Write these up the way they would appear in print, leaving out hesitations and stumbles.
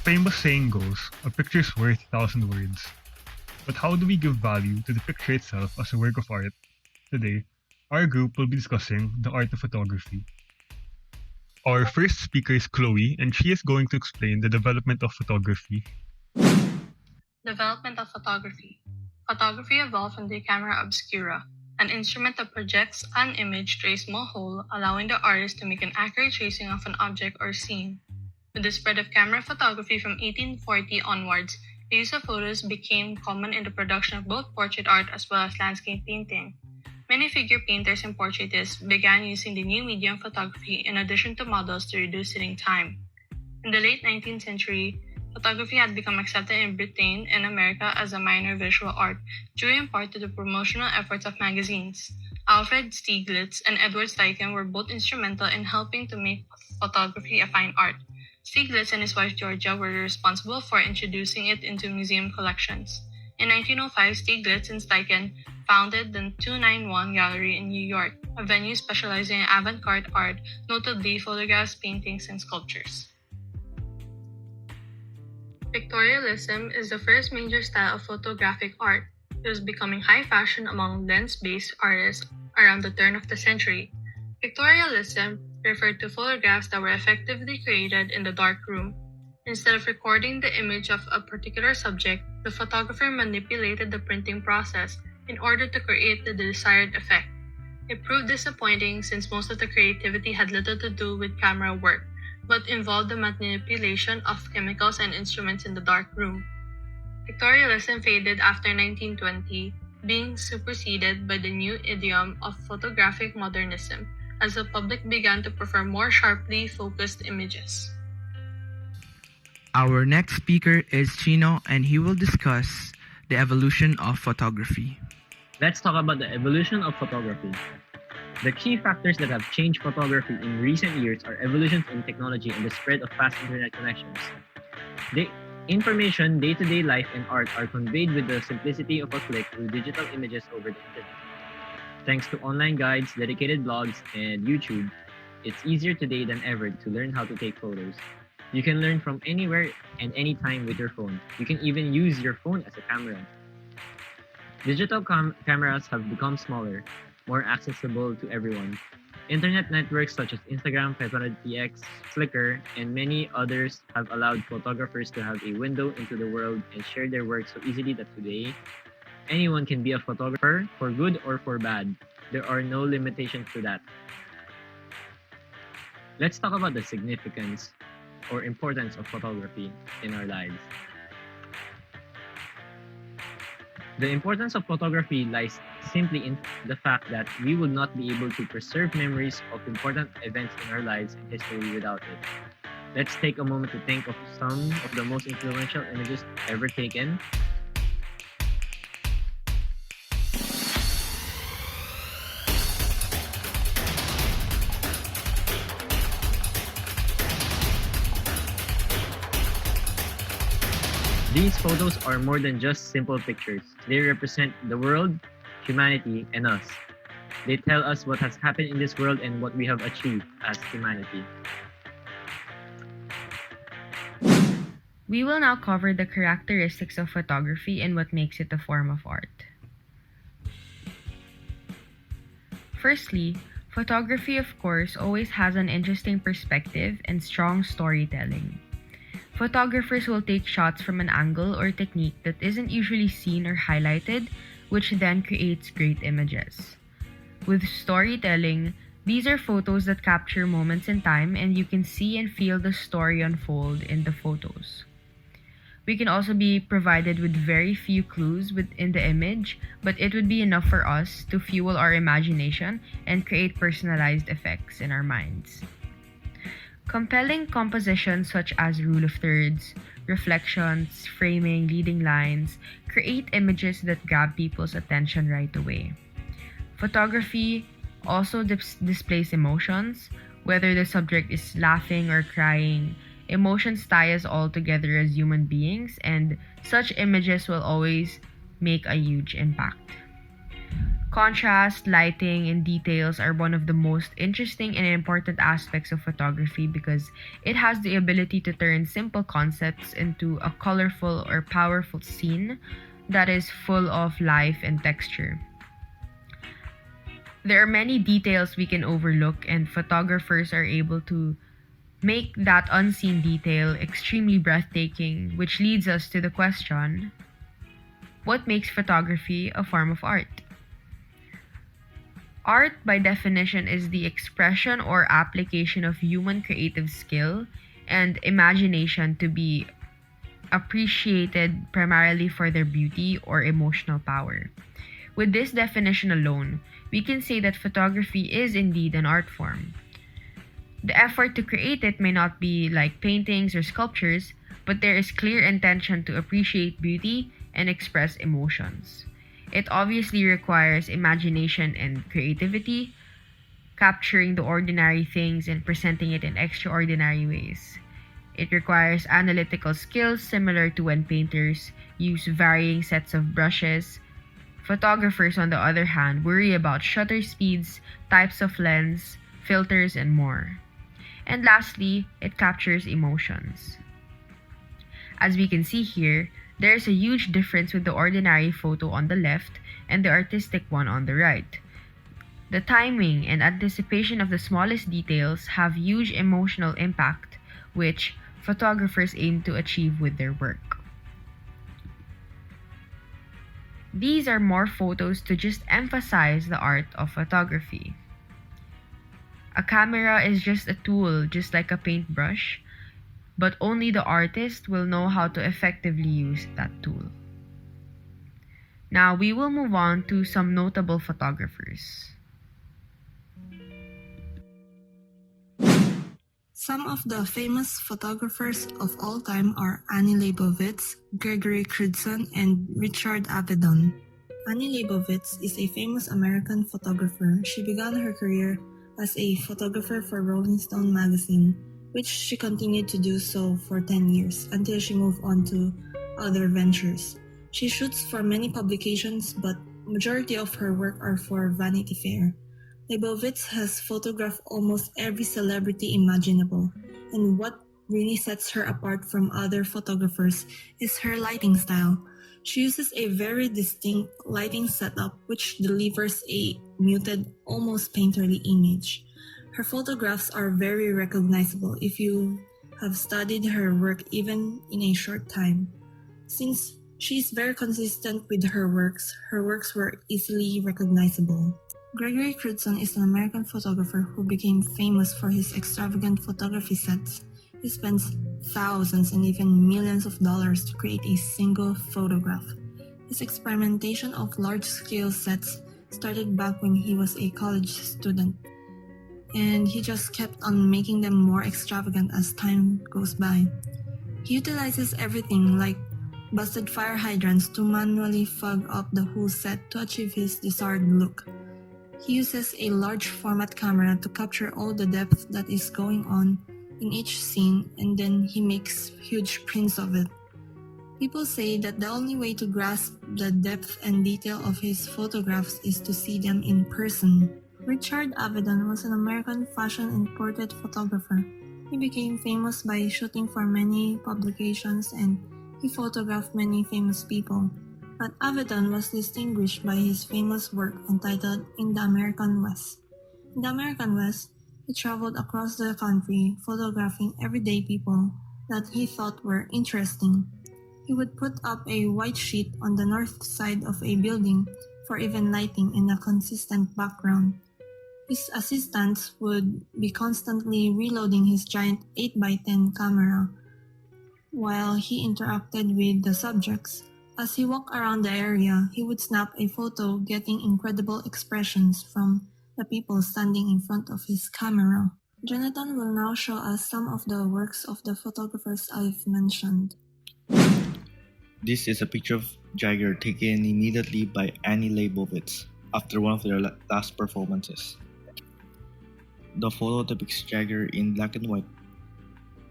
famous saying goes, a picture's worth 1,000 words. But how do we give value to the picture itself as a work of art? Today, our group will be discussing the art of photography. Our first speaker is Chloe, and she is going to explain the development of photography. Development of photography. Photography evolved from the camera obscura, an instrument that projects an image through a small hole, allowing the artist to make an accurate tracing of an object or scene. With the spread of camera photography from 1840 onwards, the use of photos became common in the production of both portrait art as well as landscape painting. Many figure painters and portraitists began using the new medium photography in addition to models to reduce sitting time. In the late 19th century, photography had become accepted in Britain and America as a minor visual art, due in part to the promotional efforts of magazines. Alfred Stieglitz and Edward Steichen were both instrumental in helping to make photography a fine art. Stieglitz and his wife Georgia were responsible for introducing it into museum collections. In 1905, Stieglitz and Steichen founded the 291 Gallery in New York, a venue specializing in avant-garde art, notably photographs, paintings, and sculptures. Pictorialism is the first major style of photographic art. It was becoming high fashion among lens-based artists around the turn of the century. Pictorialism referred to photographs that were effectively created in the dark room. Instead of recording the image of a particular subject, the photographer manipulated the printing process in order to create the desired effect. It proved disappointing since most of the creativity had little to do with camera work, but involved the manipulation of chemicals and instruments in the dark room. Pictorialism faded after 1920, being superseded by the new idiom of photographic modernism, as the public began to prefer more sharply focused images. Our next speaker is Chino, and he will discuss the evolution of photography. Let's talk about the evolution of photography. The key factors that have changed photography in recent years are evolutions in technology and the spread of fast internet connections. The information, day-to-day life, and art are conveyed with the simplicity of a click through digital images over the internet. Thanks to online guides, dedicated blogs, and YouTube, it's easier today than ever to learn how to take photos. You can learn from anywhere and anytime with your phone. You can even use your phone as a camera. Digital cameras have become smaller, more accessible to everyone. Internet networks such as Instagram, 500px, Flickr, and many others have allowed photographers to have a window into the world and share their work so easily that today, anyone can be a photographer, for good or for bad. There are no limitations to that. Let's talk about the significance or importance of photography in our lives. The importance of photography lies simply in the fact that we would not be able to preserve memories of important events in our lives and history without it. Let's take a moment to think of some of the most influential images ever taken. These photos are more than just simple pictures. They represent the world, humanity, and us. They tell us what has happened in this world and what we have achieved as humanity. We will now cover the characteristics of photography and what makes it a form of art. Firstly, photography, of course, always has an interesting perspective and strong storytelling. Photographers will take shots from an angle or technique that isn't usually seen or highlighted, which then creates great images. With storytelling, these are photos that capture moments in time and you can see and feel the story unfold in the photos. We can also be provided with very few clues within the image, but it would be enough for us to fuel our imagination and create personalized effects in our minds. Compelling compositions such as rule of thirds, reflections, framing, leading lines create images that grab people's attention right away. Photography also displays emotions, whether the subject is laughing or crying. Emotions tie us all together as human beings, and such images will always make a huge impact. Contrast, lighting, and details are one of the most interesting and important aspects of photography because it has the ability to turn simple concepts into a colorful or powerful scene that is full of life and texture. There are many details we can overlook, and photographers are able to make that unseen detail extremely breathtaking, which leads us to the question: what makes photography a form of art? Art, by definition, is the expression or application of human creative skill and imagination to be appreciated primarily for their beauty or emotional power. With this definition alone, we can say that photography is indeed an art form. The effort to create it may not be like paintings or sculptures, but there is clear intention to appreciate beauty and express emotions. It obviously requires imagination and creativity, capturing the ordinary things and presenting it in extraordinary ways. It requires analytical skills similar to when painters use varying sets of brushes. Photographers, on the other hand, worry about shutter speeds, types of lens, filters, and more. And lastly, it captures emotions. As we can see here, there is a huge difference with the ordinary photo on the left and the artistic one on the right. The timing and anticipation of the smallest details have huge emotional impact, which photographers aim to achieve with their work. These are more photos to just emphasize the art of photography. A camera is just a tool, just like a paintbrush, but only the artist will know how to effectively use that tool. Now we will move on to some notable photographers. Some of the famous photographers of all time are Annie Leibovitz, Gregory Crewdson, and Richard Avedon. Annie Leibovitz is a famous American photographer. She began her career as a photographer for Rolling Stone magazine, which she continued to do so for 10 years until she moved on to other ventures. She shoots for many publications, but majority of her work are for Vanity Fair. Leibovitz has photographed almost every celebrity imaginable, and what really sets her apart from other photographers is her lighting style. She uses a very distinct lighting setup which delivers a muted, almost painterly image. Her photographs are very recognizable if you have studied her work even in a short time. Since she is very consistent with her works were easily recognizable. Gregory Crewdson is an American photographer who became famous for his extravagant photography sets. He spends thousands and even millions of dollars to create a single photograph. His experimentation of large-scale sets started back when he was a college student, and he just kept on making them more extravagant as time goes by. He utilizes everything like busted fire hydrants to manually fog up the whole set to achieve his desired look. He uses a large format camera to capture all the depth that is going on in each scene, and then he makes huge prints of it. People say that the only way to grasp the depth and detail of his photographs is to see them in person. Richard Avedon was an American fashion and portrait photographer. He became famous by shooting for many publications, and he photographed many famous people. But Avedon was distinguished by his famous work entitled In the American West. In the American West, he traveled across the country photographing everyday people that he thought were interesting. He would put up a white sheet on the north side of a building for even lighting and a consistent background. His assistants would be constantly reloading his giant 8x10 camera while he interacted with the subjects. As he walked around the area, he would snap a photo, getting incredible expressions from the people standing in front of his camera. Jonathan will now show us some of the works of the photographers I've mentioned. This is a picture of Jagger taken immediately by Annie Leibovitz after one of their last performances. The photo depicts Jagger in black and white,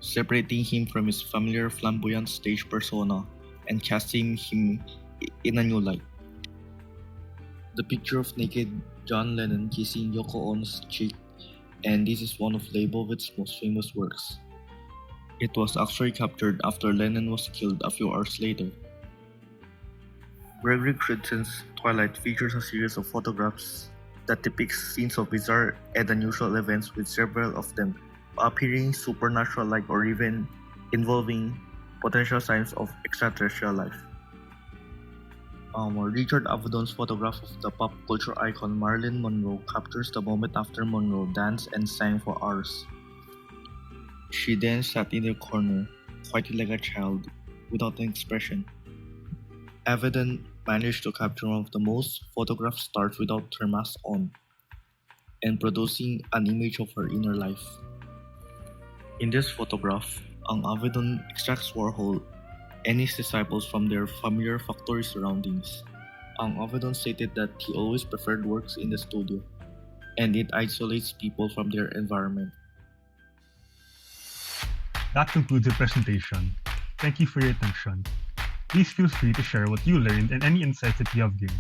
separating him from his familiar flamboyant stage persona and casting him in a new light. the picture of naked John Lennon kissing Yoko Ono's cheek, and this is one of Leibovitz' most famous works. It was actually captured after Lennon was killed a few hours later. Gregory Crudson's Twilight features a series of photographs that depicts scenes of bizarre and unusual events, with several of them appearing supernatural-like or even involving potential signs of extraterrestrial life. Richard Avedon's photograph of the pop culture icon Marilyn Monroe captures the moment after Monroe danced and sang for hours. She then sat in the corner, quietly like a child, without an expression. Avedon managed to capture one of the most photographed stars without her mask on, and producing an image of her inner life. In this photograph, ang Avedon extracts Warhol and his disciples from their familiar factory surroundings. Ang Avedon stated that he always preferred works in the studio, and it isolates people from their environment. That concludes the presentation. Thank you for your attention. Please feel free to share what you learned and any insights that you have gained.